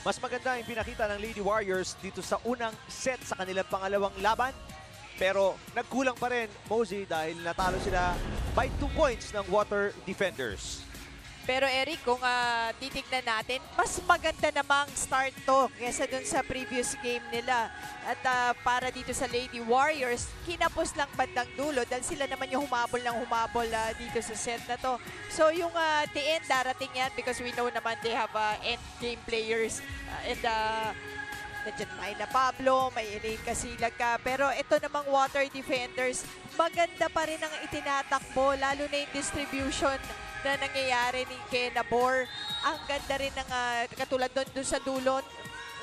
Mas maganda yung pinakita ng Lady Warriors dito sa unang set sa kanilang pangalawang laban. Pero nagkulang pa rin, Mosey, dahil natalo sila by 2 points ng Water Defenders. Pero Eric, kung titignan natin, mas maganda namang start to kesa dun sa previous game nila. At para dito sa Lady Warriors, kinapos lang bandang dulo dahil sila naman yung humabol dito sa set na to. So yung the end, darating yan because we know naman they have end game players. Nandiyan Myla Pablo, may Elaine Casilag ka. Pero ito namang Water Defenders, maganda pa rin ang itinatakbo, lalo na yung distribution na nangyayari ni Kenabor. Ang ganda rin ng katulad doon sa dulon.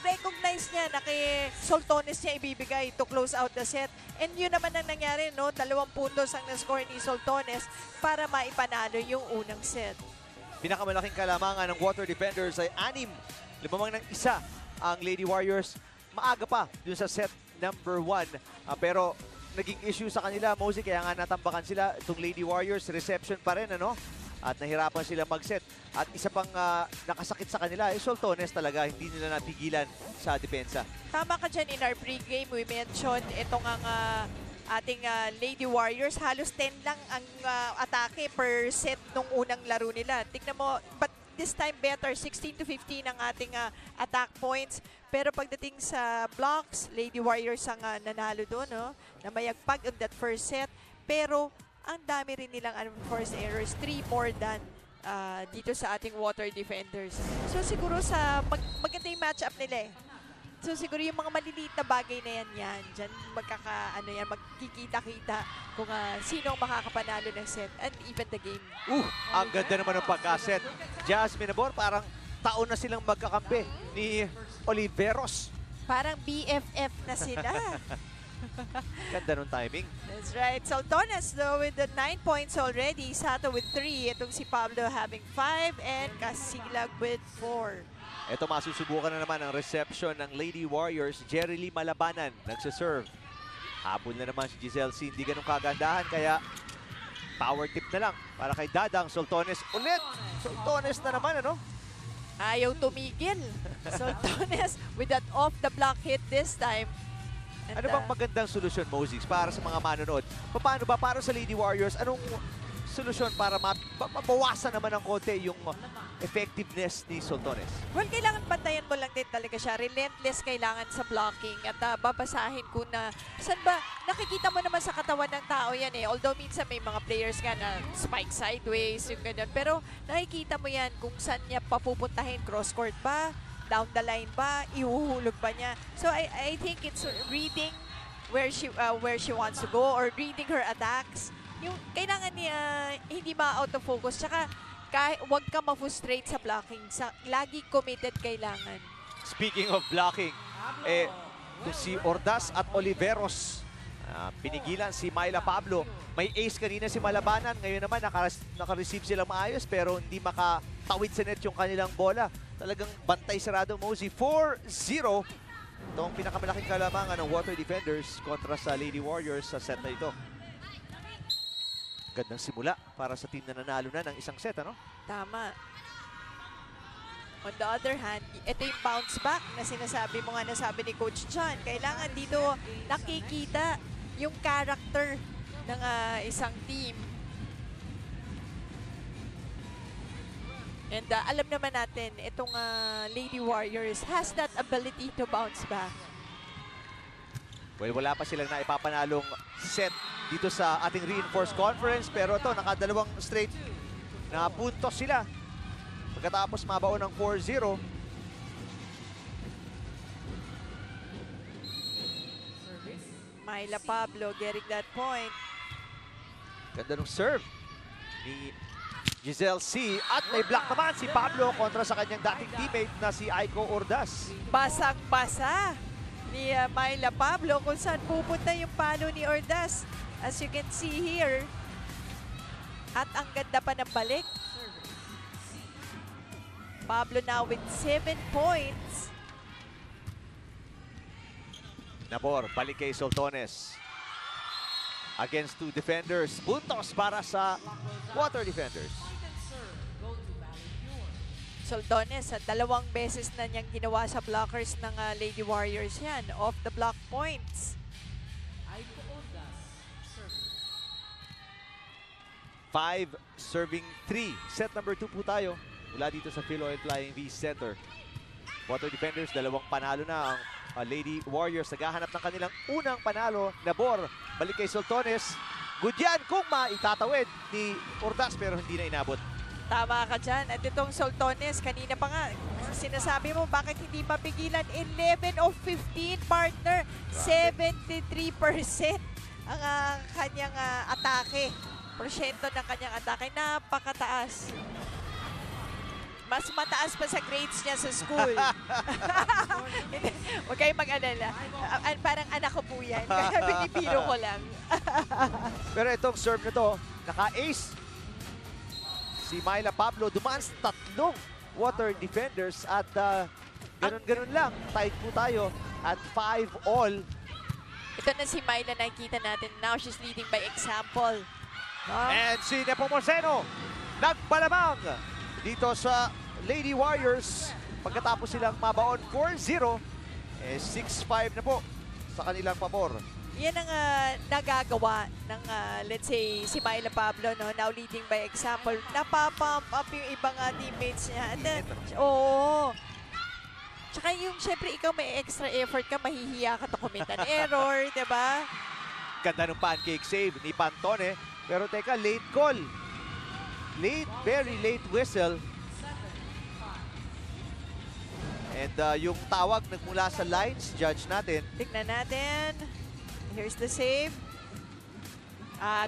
Recognize niya na kay Soltones niya ibibigay to close out the set. And yun naman ang nangyari, no? 2 puntos ang na-score ni Soltones para maipanalo yung unang set. Pinakamalaking kalamangan ng Water Defenders ay 6. Lumamang ng isa ang Lady Warriors. Maaga pa dun sa set number 1. Pero naging issue sa kanila, Mosey, kaya nga natambakan sila. Itong Lady Warriors, reception pa rin, ano? At nahirapan sila mag-set. At isa pang nakasakit sa kanila, Soltones talaga, hindi nila napigilan sa depensa. Tama ka dyan, in our pre-game, we mentioned itong ang ating Lady Warriors. Halos 10 lang ang atake per set nung unang laro nila. Tignan mo, but this time better, 16 to 15 ang ating attack points. Pero pagdating sa blocks, Lady Warriors ang nanalo doon, no? Namayagpag on that first set. Pero ang dami rin nilang unforced errors, 3 more than dito sa ating Water Defenders. So siguro sa maganda yung matchup nila eh. So siguro yung mga maliliit na bagay na yan, dyan magkikita-kita kung sino ang makakapanalo ng set and even the game. Ang ganda naman ng pagkaset. Jasmine Abor, parang taon na silang magkakampi ni Oliveros. Parang BFF na sila. Ganda nung timing. That's right. Soltones though with the 9 points already. Sato with 3. Itong si Pablo having 5 and Casilag with 4. Ito masusubukan na naman ang reception ng Lady Warriors. Jerry Lee Malabanan nagsaserve. Habol na naman si Giselle C. Hindi ganun kagandahan kaya power tip na lang para kay Dadang. Soltones ulit. Soltones na naman, ano? Ayaw tumigil. Soltones with that off the block hit this time. Ano bang magandang solusyon, Moses, para sa mga manonood? Paano ba para sa Lady Warriors? Anong solusyon para mabawasan naman ng konti yung effectiveness ni Soltones? Well, kailangan bantayan mo lang din talaga siya. Relentless kailangan sa blocking at babasahin ko na saan ba, nakikita mo naman sa katawan ng tao yan eh. Although minsan may mga players ka na spike sideways, yung ganyan. Pero nakikita mo yan kung saan niya papupuntahin. Cross court ba? Down the line ba? Ihuhulog ba niya? So I think it's reading where she wants to go or reading her attacks. Yung kailangan niya hindi ma-out of focus. Tsaka huwag ka ma-frustrate sa blocking. Lagi committed kailangan. Speaking of blocking, si Ordaz at Oliveros, pinigilan si Myla Pablo. May ace kanina si Malabanan. Ngayon naman naka-receive sila maayos pero hindi makatawid sa net yung kanilang bola. Talagang bantay sarado, Mosey. 4-0. Ito ang pinakamalaking kalamangan ng Water Defenders kontra sa Lady Warriors sa set na ito. Gandang simula para sa team na nanalo na ng isang set, ano? Tama. On the other hand, ito yung bounce back na sinasabi mo nga, nasabi ni Coach John. Kailangan dito nakikita yung character ng isang team. And alam naman natin, itong Lady Warriors has that ability to bounce back. Well, wala pa silang naipapanalong set dito sa ating reinforced conference. Pero ito, nakadalawang straight na puntos sila. Pagkatapos mabaon ng 4-0. Myla Pablo getting that point. Ganda ng serve ni Giselle C. At may block naman si Pablo kontra sa kanyang dating teammate na si Aiko Ordaz. Basang-basa ni Myla Pablo kung saan pupunta yung palo ni Ordaz. As you can see here. At ang ganda pa ng balik. Pablo now with 7 points. Nabor, balik kay Soltones. Against 2 defenders. Puntos para sa Water Defenders. Soldones, at 2 beses na niyang ginawa sa blockers ng Lady Warriors yan. Off the block points. 5 serving 3. Set number 2 po tayo. Mula dito sa Philoil Flying V Center. Water Defenders, 2 panalo na ang Lady Warriors. Naghahanap ng kanilang unang panalo. Nabor, balik kay Soltones. Good yan kung maitatawid ni Ordaz pero hindi na inabot. Tama ka dyan. At itong Soltones, kanina pa nga, sinasabi mo bakit hindi mapigilan. 11 of 15, partner. 73% ang kanyang atake. Porsyento ng kanyang atake. Napakataas. Mas mataas pa sa grades niya sa school. Huwag kayong mag-alala. Parang anak ko po yan. Kaya binibiro ko lang. Pero itong serve na to, naka-ace. Si Myla Pablo dumaan sa 3 water defenders at ganun-ganun lang. Tied po tayo at 5-all. Ito na si Myla, nakikita natin. Now she's leading by example. And si Nepomuceno nagpalamang dito sa Lady Warriors. Pagkatapos silang mabaon 4-0, 6-5 na po sa kanilang pabor. Yan ang nagagawa ng, let's say, si Myla Pablo, no? Now leading by example. Napapump up yung ibang teammates niya. And then, oo. Tsaka yung, syempre, ikaw may extra effort ka, mahihiya ka to commit an error, diba? Ganda ng pancake save ni Pantone. Pero teka, late call. Late, very late whistle. And yung tawag nagmula sa lines, judge natin. Tignan natin. Here's the save.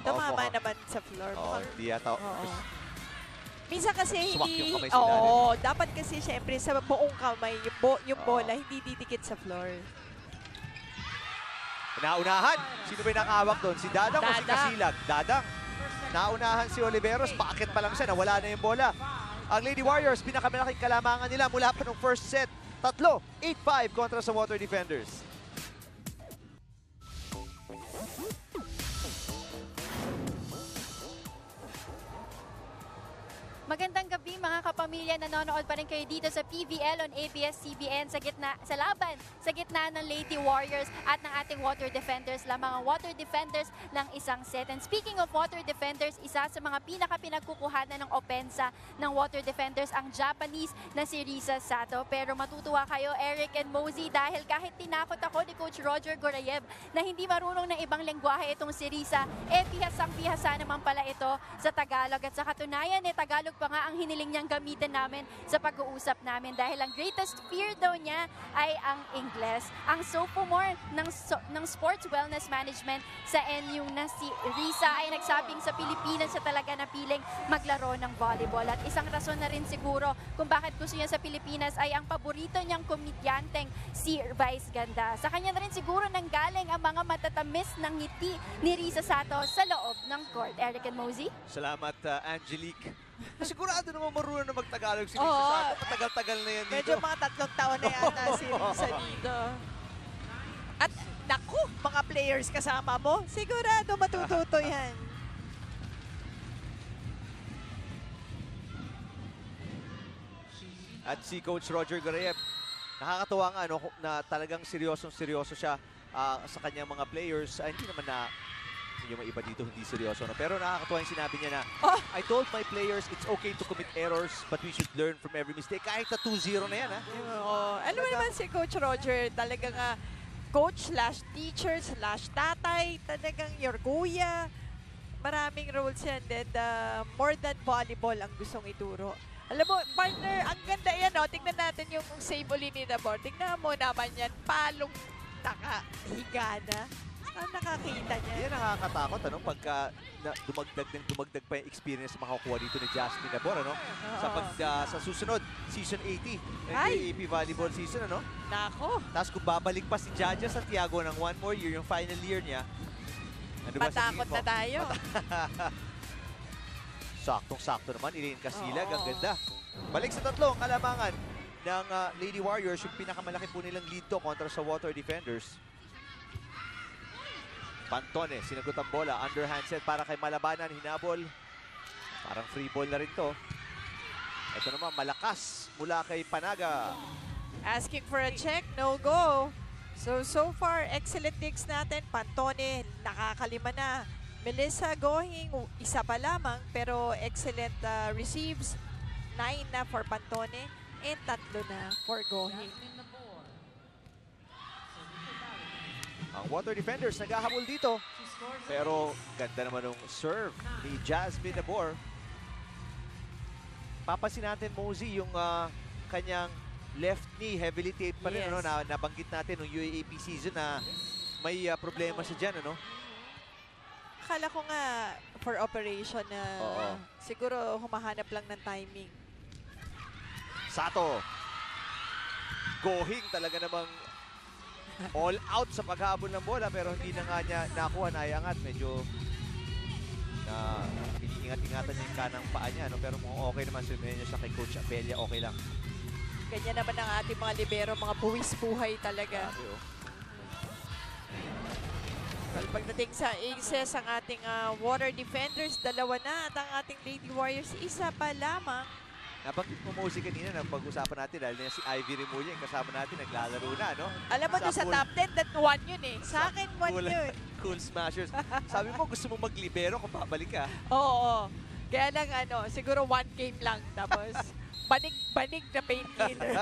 Tumama naman sa floor. Hindi yata. Minsan kasi Swak hindi... yung kamay sa ilalim. Oo, dapat kasi syempre sa buong kamay, yung bola, hindi didikit sa floor. Naunahan. Sino ba yung nakahawak doon? Si Dadang o si Dadang. Kasilag? Dadang. Naunahan si Oliveros. Bakit pa lang siya? Nawala na yung bola. Ang Lady Warriors, pinakamalaking kalamangan nila mula pa nung first set. 8-5 kontra sa Water Defenders. Magandang gabi mga kapamilya, nanonood pa rin kayo dito sa PVL on ABS-CBN sa laban sa gitna ng Lady Warriors at ng ating Water Defenders, lamang ang Water Defenders ng isang set. And speaking of Water Defenders, isa sa mga pinagkukuhanan ng opensa ng Water Defenders ang Japanese na si Risa Sato. Pero matutuwa kayo, Eric and Mosey, dahil kahit tinakot ako ni Coach Roger Gorayev na hindi marunong ng ibang lengguwahe itong si Risa, pihasang-pihasa naman pala ito sa Tagalog. At sa katunayan, Tagalog pa nga ang hiniling niyang gamitin namin sa pag-uusap namin dahil ang greatest fear daw niya ay ang Ingles. Ang sophomore ng Sports Wellness Management sa NU na si Risa ay nagsabing sa Pilipinas siya talaga napiling maglaro ng volleyball. At isang rason na rin siguro kung bakit gusto niya sa Pilipinas ay ang paborito niyang komedyanteng si Vice Ganda. Sa kanya na rin siguro nanggaling ang mga matatamis ng ngiti ni Risa Sato sa loob ng court. Eric and Mosey? Salamat, Angelique. Sigurado naman marunong na mag-Tagalog si Risa Oo. Sato. Matagal-tagal na yan dito. Medyo mga 3 taon na yata si Risa dito. At naku, mga players kasama mo, sigurado matututo yan. At si Coach Roger Gorayev, nakakatuwa nga na talagang seryosong-seryoso siya sa kanyang mga players. Hindi naman na yung mga iba dito hindi seryoso. No? Pero nakakatuwa yung sinabi niya na, I told my players it's okay to commit errors but we should learn from every mistake. Kahit na 2-0 na yan. Ano naman si Coach Roger, talagang coach/teacher/tatay, talagang your kuya. Maraming roles yan. And more than volleyball ang gustong ituro. Alam mo, partner, ang ganda yan. Tingnan natin yung save uli ni Nabor. Tingnan mo naman yan. Palong higa na. Saan nakakita niya? Yan nakakatakot, pagka dumagdag pa yung experience makakuha dito ni Jasmine Nabor, sa susunod, season 80, AP volleyball season, Nako. Tapos kung babalik pa si Jaja Santiago ng 1 more year, yung final year niya, ano ba sa tingin Matakot mo? na tayo. Saktong-sakto naman, Elaine Casilag, ang ganda. Balik sa tatlong kalamangan ng Lady Warriors, yung pinakamalaki po nilang lead to kontra sa Water Defenders. Pantone, sinagot ang bola, underhand set para kay Malabanan, hinabol. Parang free ball na rin to. Ito naman, malakas mula kay Panaga. Asking for a check, no go. So far, excellent digs natin. Pantone, nakakalima na. Melissa Gohing, isa pa lamang, pero excellent receives. 9 na for Pantone, and 3 na for Gohing. Ang Water Defenders naghahabol dito. Pero ganda naman ng serve ni Jasmine Nabor. Papansin natin, Mosey, yung kanyang left knee, heavily taped pa rin. Yes. Ano, nabanggit natin nung UAAP season na may problema siya dyan. Ano? Akala ko nga for operation na Oo. siguro humahanap lang ng timing. Sato. Gohing talaga namang all out sa paghabol ng bola pero hindi na nga niya nakuha, naiangat. Medyo na iniingat-ingatan niya yung kanang paa niya. No? Pero mukhang okay naman, sumihin niya siya kay Coach Apelia, okay lang. Ganyan naman ang ating mga libero, mga buwis-buhay talaga. Grabe, oh. Well, pagdating sa aces, ang ating Water Defenders, 2 na. At ang ating Lady Warriors, 1 pa lamang. Nabanggit mo, Mosey, kanina na pag-usapan natin dahil na si Ivy Remulla, yung kasama natin, naglalaro na, no? Alam mo, doon sa pool. top 10, that 1 yun eh. Sa akin, 1 Cool, yun. cool smashers. Sabi mo, gusto mo maglibero kung babalik ka. Oo. Kaya lang, siguro 1 game lang. Tapos, banig na painkiller.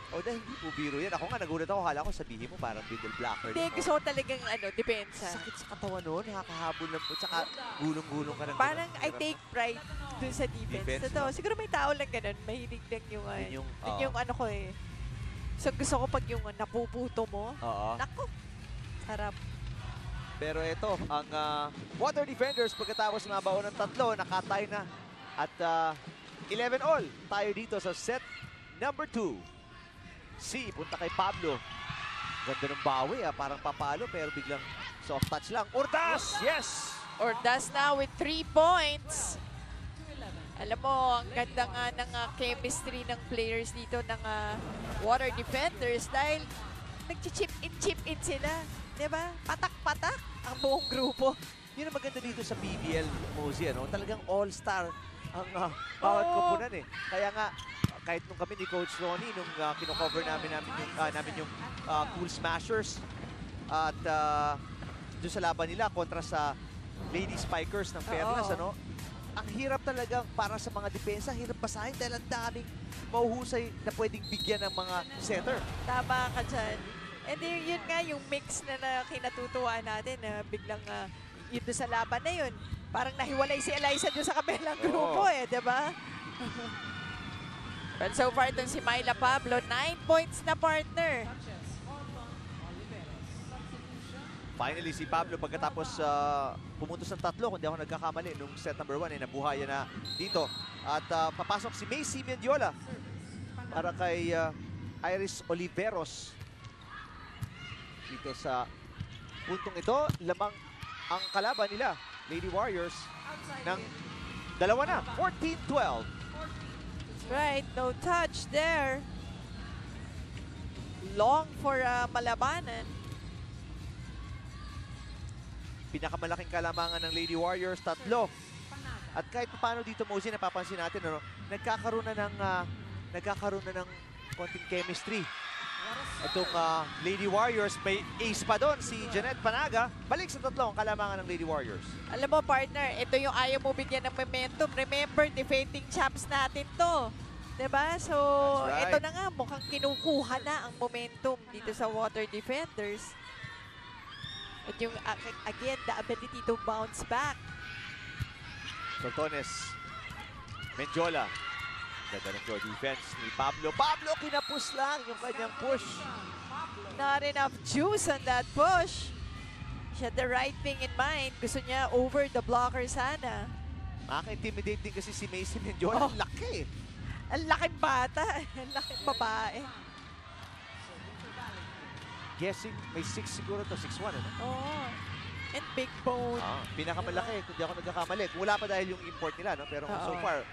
O dahil hindi po biro yan. Ako nga, nagulat ako. Hala ko, sabihin mo parang middle blocker. Hindi, din, gusto ko talagang, depensa. Sakit sa katawan noon, nakakahabol lang po. Tsaka gulong-gulong ka ng Parang gulong. I take pride dun sa defense. Defense, Totoo. no? Siguro may tao lang ganun. Mahilig lang yung, Yun yung, yun yung ano ko eh. So gusto ko pag yung napuputo mo. Oo. Naku, sarap. Pero ito, ang Water Defenders, pagkatapos mabaon ng 3, nakatay na. At 11 all tayo dito sa set number 2. Punta kay Pablo. Ganda ng bawi, parang papalo pero biglang soft touch lang. Ordas! Yes! Ordas now with 3 points. Alam mo, ang ganda nga ng chemistry ng players dito ng Water Defenders dahil nag-chip in sila. Diba? Patak-patak ang buong grupo. Yun ang maganda dito sa PBL, Mosey, ano? Talagang all-star ang bawat koponan eh. Kaya nga, kahit nung kami ni Coach Ronnie, nung kino-cover namin yung Cool Smashers at doon sa laban nila kontra sa Lady Spikers ng Perlas, ano? Ang hirap talagang para sa mga depensa, hirap basahin dahil ang daming mahuhusay na pwedeng bigyan ng mga setter. Tama ka dyan. And yun nga yung mix na kinatutuwa natin na biglang yun doon sa laban na yun. Parang nahiwalay si Eliza doon sa kabilang grupo eh, di ba? Well, so far itong si Myla Pablo, 9 points na partner. Finally, si Pablo pagkatapos pumuntos ng 3, kung di ako nagkakamali, nung set number 1, nabuhayan na dito. At papasok si Macy Mendiola para kay Iris Oliveros. Dito sa puntong ito, lamang ang kalaban nila, Lady Warriors, ng 2 na, 14-12. Right, no touch there. Long for malabanan. Pinakamalaking kalamangan ng Lady Warriors, 3. At kahit paano dito, Mosey, napapansin natin, ano, nagkakaroon na ng konting chemistry. Itong Lady Warriors, may ace pa doon, si Jeanette Panaga. Balik sa 3 ang kalamangan ng Lady Warriors. Alam mo, partner, ito yung ayaw mo bigyan ng momentum. Remember, defending champs natin to. Diba? So, That's right. ito na nga, mukhang kinukuha na ang momentum dito sa Water Defenders. At yung, again, the ability to bounce back. Sortones, Mendiola. Ganda ng pure defense ni Pablo. Pablo, kinapus lang yung kanyang push. Not enough juice on that push. She had the right thing in mind. Gusto niya over the blocker sana. Makaka-intimidate din kasi si Macy Mendiola. Oh. Ang laki. Ang laking bata. Ang laking babae. Guessing, may 6 siguro to, 6'1", ano? Oh. And big bone. Pinakamalaki, kung di ako nagkakamali. Kung wala pa dahil yung import nila, no? Pero so far,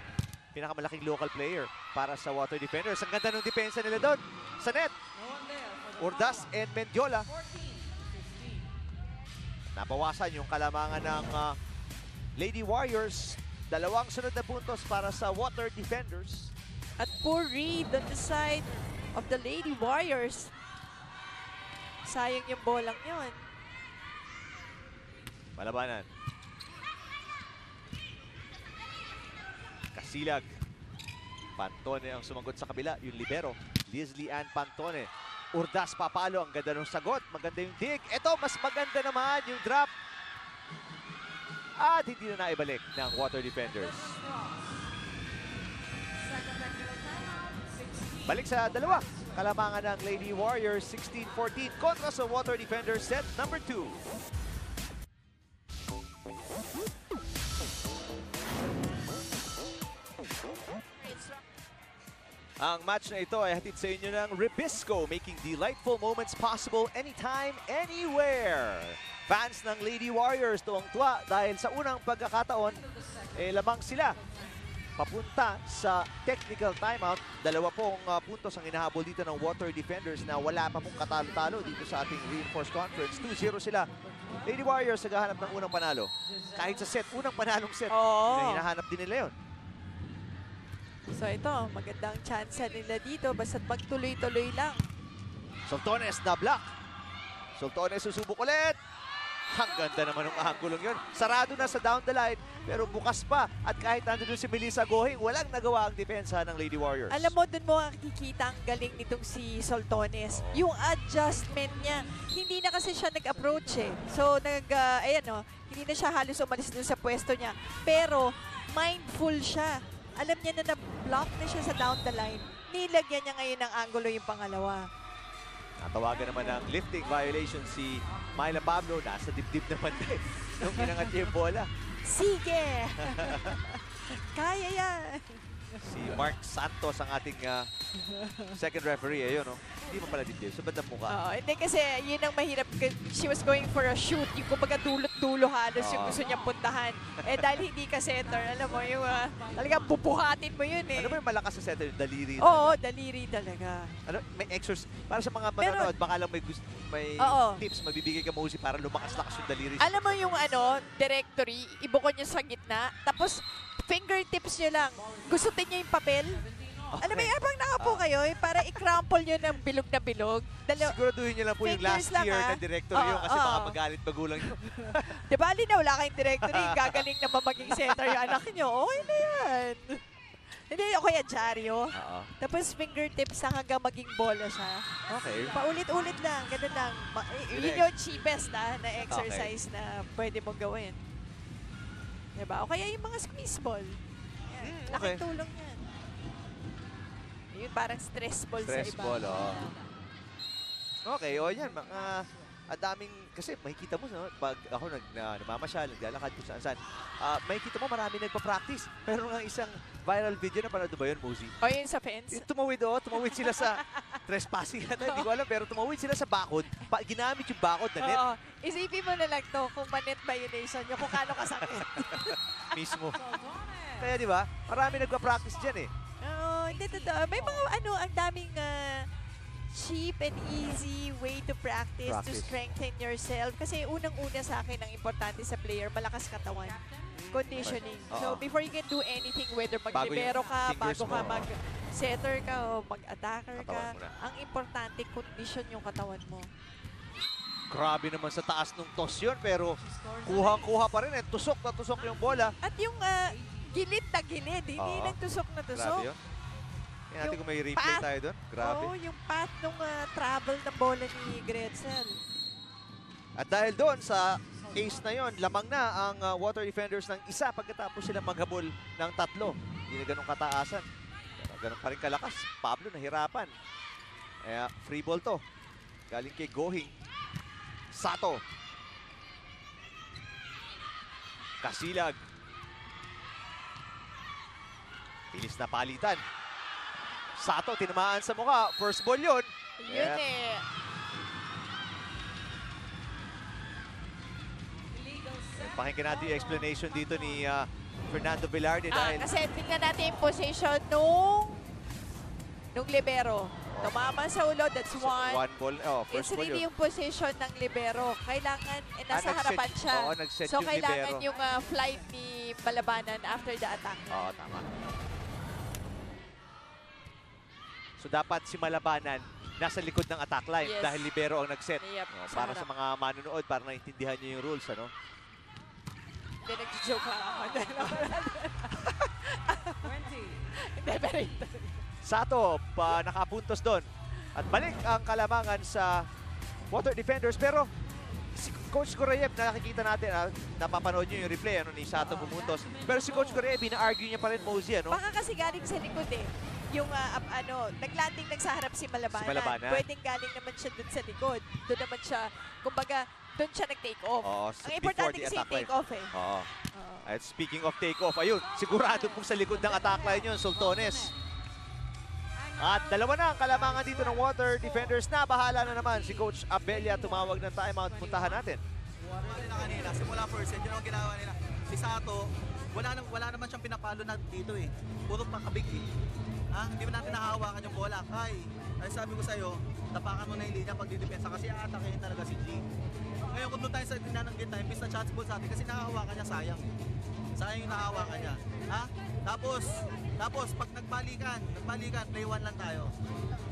pinakamalaking local player para sa Water Defenders. Ang ganda ng depensa nila doon. Sa net, Ordas and Mendiola. Nabawasan yung kalamangan ng Lady Warriors. Dalawang sunod na puntos para sa Water Defenders. At poor read on the side of the Lady Warriors. Sayang yung bolang yun. Malabanan. Kasilag. Pantone ang sumagot sa kabila. Yung libero. Leslie Ann Pantone. Urdas papalo. Ang ganda ng sagot. Maganda yung dig. Ito, mas maganda naman yung drop. At hindi na naibalik ng Water Defenders. Balik sa dalawa. Kalamangan ng Lady Warriors 16-14 kontra sa Water Defenders set number 2. Ang match na ito ay hatid sa inyo ng Ribisco, making delightful moments possible anytime, anywhere. Fans ng Lady Warriors tuwang-tuwa dahil sa unang pagkakataon, lamang sila papunta sa technical timeout. 2 puntos ang hinahabol dito ng Water Defenders na wala pa pong katalo-talo dito sa ating Reinforced Conference. 2-0 sila. Lady Warriors naghahanap ng unang panalo. Kahit sa set, unang panalong set, na hinahanap din nila yun. So ito, magandang chance nila dito. Basta't magtuloy-tuloy lang. Soltones na block. Soltones susubok ulit. Ang ganda naman ng anggulong yun. Sarado na sa down the line, pero bukas pa. At kahit nandun si Melissa Gohing, walang nagawa ang depensa ng Lady Warriors. Alam mo, dun mo makikita ang galing nitong si Soltones. Yung adjustment niya, hindi na kasi siya nag-approach eh. So, hindi na siya halos umalis dun sa pwesto niya. Pero, mindful siya. Alam niya na na-block na siya sa down the line. Nilagyan niya ngayon ng angulo yung pangalawa. Natawagan naman ng lifting violation si Myla Pablo. Nasa dibdib naman din nung inangat niya yung bola. Sige! Kaya yan! Si Mark Santos ang ating second referee. Ayun, no? Hindi mo pala dibdib. Sa bandang mukha. Oo, hindi kasi yun ang mahirap. She was going for a shoot. Yung kumbaga dulot-dulo halos yung gusto niyang puntahan. Dahil hindi ka center, alam mo, yung talagang bubuhatin mo yun eh. Ano ba yung malakas sa center? Yung daliri? Oo, daliri talaga. Ano, may exercise. Para sa mga manonood, baka lang may tips, magbibigay ka Mosi para lumakas-lakas yung daliri. Alam mo yung directory, ibukod niyo sa gitna, tapos fingertips niyo lang. Gustutin niyo yung papel. Okay. Alam mo, habang nakapo kayo, para i-crumple nyo ng bilog na bilog. Siguraduhin niyo lang po yung last Fingers lang, year na directory yun kasi baka magalit magulang nyo. Di ba, na wala kayong directory, gagaling naman maging center yung anak nyo. Okay na yan. Hindi, o kaya dyaryo. Tapos fingertips hanggang maging bola siya. Okay. Paulit-ulit lang, ganun lang. Yun yung cheapest na exercise na pwede mong gawin. Diba? O kaya yung mga squeeze ball. Yan, okay. Laking tulong yan. Yun parang stress ball sa iba. Stress ball, Okay, yan. Ang daming, kasi makikita mo, no? Pag ako namamasyal, naglalakad kung saan-saan, makikita mo marami nagpa-practice. Pero nga isang viral video na panood ba yun, Mosi? O yun sa fence? Tumawid sila sa trespassing. Hindi ko alam, pero tumawid sila sa bakod. Ginamit yung bakod na net. Oo. Isipin mo na lang to kung ma-net violation nyo, kung kano kasakit. Mismo. Kaya di ba, marami nagpa-practice dyan eh. Oo, hindi totoo. May mga ang daming cheap and easy way to practice to strengthen yourself. Kasi unang-una sa akin, ang importante sa player, malakas katawan. Conditioning. So, before you can do anything, whether mag-libero ka, bago ka mag-setter ka, o mag-attacker ka, ang importante, condition yung katawan mo. Grabe naman sa taas nung toss yun, pero kuha pa rin. Tusok na tusok yung bola. At yung gilid na gilid, hindi nagtusok na tusok. Grabe yun. Tingnan natin kung may replay tayo doon. Grabe. Oo, yung path nung travel ng bola ni Gretzel. At dahil doon sa ace na yon, lamang na ang Water Defenders ng isa pagkatapos silang maghabol ng 3. Hindi na ganun kataasan. Pero ganun pa rin kalakas. Pablo nahirapan. Kaya free ball to. Galing kay Gohing. Sato. Kasilag. Bilis na palitan. Sato, tinamaan sa mukha. First ball yun. Yun eh. Pakinggan natin yung explanation dito ni Fernando Velarde dahil Kasi tingnan natin yung position nung libero. Tumama sa ulo, that's So, one. ball. It's First ball really yun. yung position ng libero. Kailangan, nasa nag-set- harapan siya. oo, nag-set So, yung kailangan libero. yung flight ni Malabanan after the attack. Oo, tama. So dapat si Malabanan nasa likod ng attack line Yes. dahil libero ang nag-set. Yep, Para harap. sa mga manonood, para naintindihan nyo yung rules, ano? Hindi, nag-joke lang ako. Hindi, pero Sato, nakapuntos doon. At balik ang kalamangan sa Water Defenders. Pero si Coach Koreyev, nakikita natin, napapanood nyo yung replay ni Sato pumuntos. Pero si Coach Koreyev, ina-argue niya pa rin Mosey, ano? baka kasi galing sa likod eh. Yung naglanding nagsaharap si Malabanan. Si Malabanan. Pwedeng galing naman siya dun sa likod. Doon naman siya, kumbaga, doon siya nag-take off. Oo, Ang before importante the kasi attack line. take off eh. Oo. Oo. At speaking of take-off, ayun, sigurado pong sa likod ng attack line yun, Sultones. At dalawa na ang kalamangan dito ng Water Defenders na. Bahala na naman si Coach Abella tumawag ng timeout. Puntahan natin. Kanina, simula first set, yun ang ginawa nila. Si Sato, wala naman siyang pinapalo na dito eh. Puro pakabig eh. Hindi mo natin nahahawakan yung bola. Ay sabi ko sa'yo, tapakan mo na yung linya pag didepensa kasi aatakin talaga si G. Ngayon kung doon tayo sa dinananggit tayo, imbis na chance ball sa atin kasi nahahawakan niya, sayang. Sayang yung nahahawakan niya. Tapos pag nagbalikan, play one lang tayo.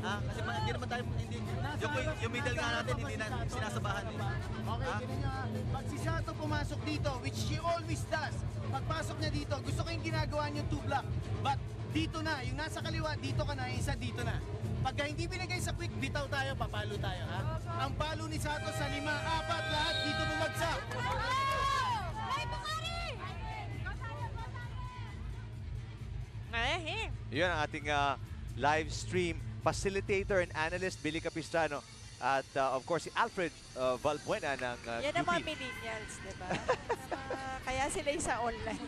Kasi hindi naman tayo, yung middle nga natin, hindi na sinasabahan eh. Okay, ganun nyo ha. Pag si Sato pumasok dito, which she always does, pagpasok niya dito, gusto ko yung ginagawa niyo 2-block. But dito na, yung nasa kaliwa, dito ka na, yung isa dito na. Pagka hindi binigay sa quick, bitaw tayo, papalo tayo ha. Ang palo ni Sato sa 5, 4, lahat dito bumagsak. Yun ang ating live stream facilitator and analyst, Billy Capistrano. At of course, si Alfred Valbuena ng Yan ang QP. mga millennials, di ba? Kaya sila sa online.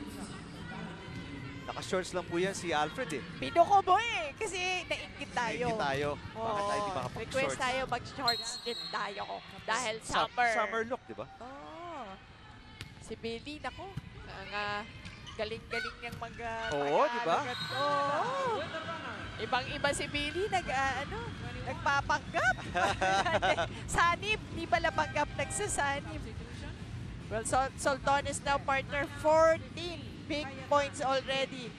Naka-shorts lang po yan si Alfred eh. Pinuko mo eh, kasi nainggit tayo. Nainggit tayo. Bakit tayo di Oo, makapag-shorts? request tayo mag-shorts din tayo dahil summer. Summer look, di ba? Oh. Si Billy, nako. Ang galing-galing niyang Oo, di ba? Oo. Ibang-iba si Billy, nagpapanggap. Sanib, di pala panggap, nagsasanib. Well, Sultones now partner 14 big points already.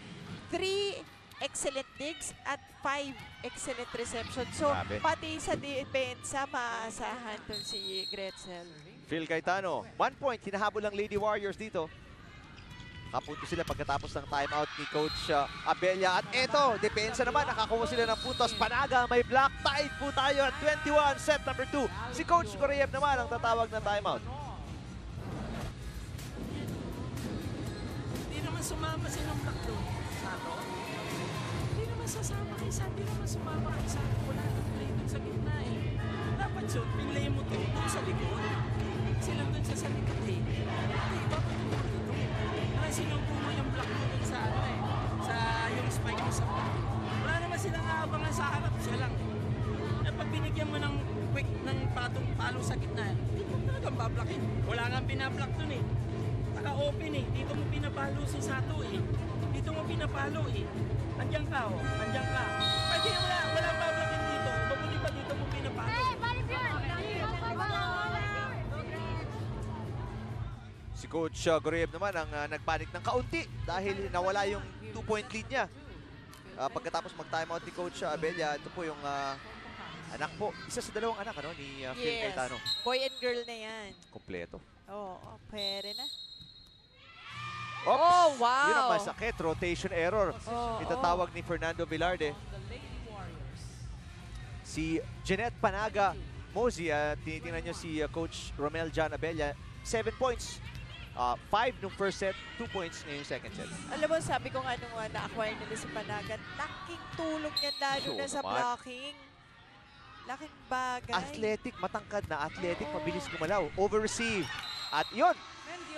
3 excellent digs at 5 excellent receptions. So, Grabe. pati sa depensa, maaasahan dun si Gretzel. Phil Cayetano, 1 point, hinahabol ng Lady Warriors dito. Kapunto sila pagkatapos ng timeout ni Coach Abella. At eto, depensa naman, nakakuha sila ng puntos. Panaga, may block, tied po tayo at 21, set number 2. Si Coach Koreyev naman ang tatawag ng timeout. Hindi naman sumama silang baklo. Sato? Hindi naman sasama kay Sato. Hindi naman sumama kay Sato. Wala nang play dun sa gitna eh. Dapat yun, pinlay mo dun sa likod. Silang dun sa likod eh. Hindi, dapat mo dun. Parang sinubo mo yung block mo dun sa ano eh. Sa yung spike mo sa block. Wala naman silang aabangan sa harap. Siya lang. Eh pag binigyan mo ng quick ng palo sa gitna, hindi mo talagang bablokin. Wala nga binablock dun eh. Naka-open eh. Dito mo pinapalo si Sato eh. Dito mo pinapalo eh. Andiyan ka oh. Andiyan ka. Pwede wala bablokin dito. Mabuti pa dito mo pinapalo. Si Coach Koreyev naman ang nagpanik ng kaunti dahil nawala yung 2-point lead niya. Pagkatapos mag-timeout ni Coach Abella, ito po yung anak po. Isa sa dalawang anak ni Phil Yes. Cayetano. Boy and girl na yan. Kompleto. Oo, pwede na. Oops! Oh, wow. Yun ang masakit. Rotation error. Oh, Itatawag ni Fernando Velarde. Si Jeanette Panaga Mosey, tinitingnan nyo si Coach Romel John Abella. 7 points. 5 nung first set, 2 points ngayong second set. Alam mo, sabi ko nga nung na-acquire nila si Panagan, laking tulong niya lalo Sure na sa naman. blocking. Laking bagay. Athletic, matangkad na athletic, mabilis gumalaw. Over-receive. At yun,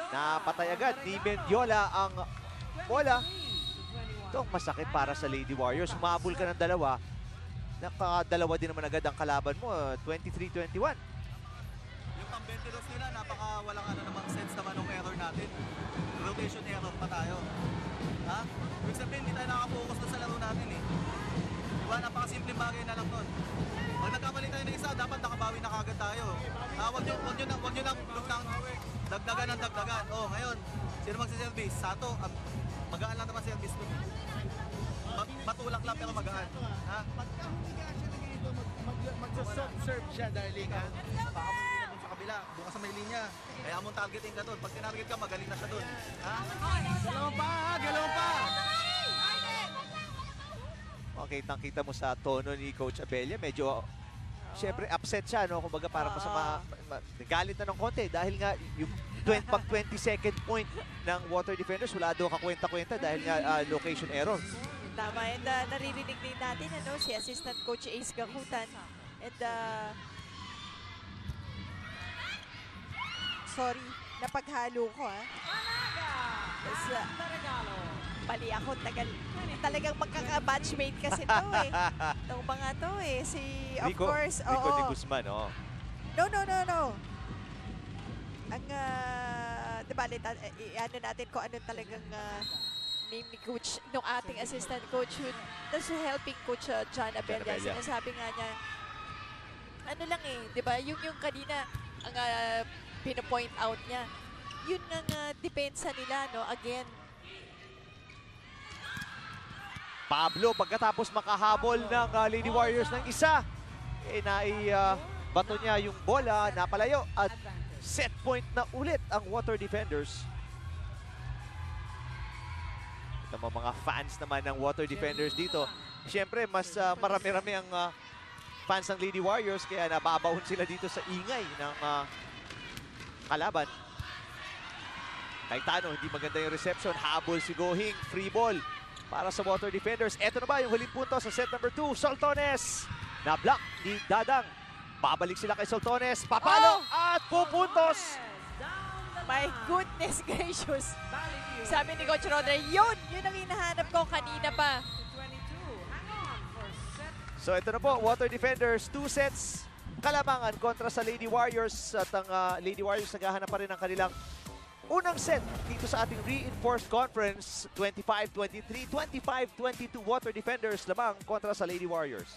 napatay agad ni Mendiola ang bola. Ito ang masakit para sa Lady Warriors. Humabol ka ng dalawa. Nakadalawa din naman agad ang kalaban mo, 23-21. Yung pang-ventilos nila, walang namang sense naman ng error natin. Rotation error pa tayo. Ibig sabihin, hindi tayo nakafocus na sa laro natin eh. Diba, napakasimpleng bagay na lang nun. Pag nagkamali tayo ng isa, dapat nakabawi na kagad tayo. Wag nyo nang dagdagan ng dagdagan. Oh, ngayon, sino magsiservice? Sato, magaan lang naman service nun. Matulak lang pero magaan. Ha? Pagka humiga siya na ganito, magsa-soft serve siya, darling, ha? Baka mo doon sa kabila, doon ka sa may linya. Kaya mong targeting ka doon. Pag tinarget ka, magaling na siya doon. Ha? Galawang pa, ha? Galawang pa! Okay, nakita mo sa tono ni Coach Abella, medyo siyempre upset siya, no? Kumbaga parang masama, galit na ng konti dahil nga yung pag 20-second point ng Water Defenders, wala daw kakwenta-kwenta dahil nga location error. Tama, and naririnig din natin si Assistant Coach Ace Gakutan. And sorry, napaghalo ko Pali ako, talagang magkaka-batchmate kasi to Itong mga to Si, of course, Rico de Guzman, oh. No. Ang, diba, ano natin kung ano talagang name ni Coach, nung ating assistant coach, who's helping Coach John Abella. Sinasabi nga niya, ano lang diba, yung kanina, ang pinapoint out niya, yun ang depensa nila, no, again. Pablo, pagkatapos makahabol ng Lady Warriors ng isa, bato niya yung bola, napalayo, at set point na ulit ang Water Defenders. Ito mga fans naman ng Water Defenders dito. Siyempre, mas marami-rami ang fans ng Lady Warriors, kaya nababahon sila dito sa ingay ng kalaban. Cayetano, hindi maganda yung reception. Habol si Gohing, free ball para sa Water Defenders. Ito na ba yung huling punto sa set number 2? Soltones na-block ni Dadang. Babalik sila kay Soltones. Papalo at pupuntos. My goodness gracious. Sabi ni Coach Rodre, yun ang hinahanap ko kanina pa. So ito na po, Water Defenders, 2 sets kalamangan kontra sa Lady Warriors. At ang Lady Warriors naghahanap pa rin ng kanilang unang set dito sa ating reinforced conference. 25-23, 25-22 Water Defenders lamang kontra sa Lady Warriors.